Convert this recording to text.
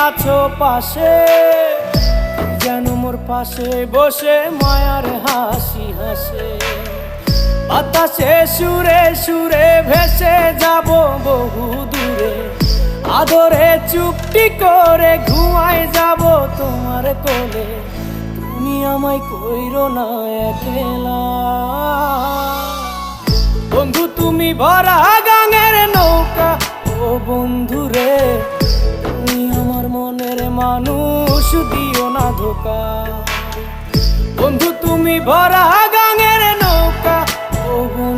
আছো পাশে, যেন মোর পাশে বসে মায়ার হাসি হাসে। বাতাসে সুরে সুরে ভেসে যাব বহু দূরে, আদরে চুপটি করে ঘুমায় যাব তোমার কোলে। তুমি আমায় কইরো না একলা বন্ধু, তুমি ভরা গাঙের নৌকা। ও বন্ধু রে, তুমি আমার মনের মানুষ, দিও না ধোকা। বন্ধু তুমি ভরা গাঙের নৌকা। ও বন্ধু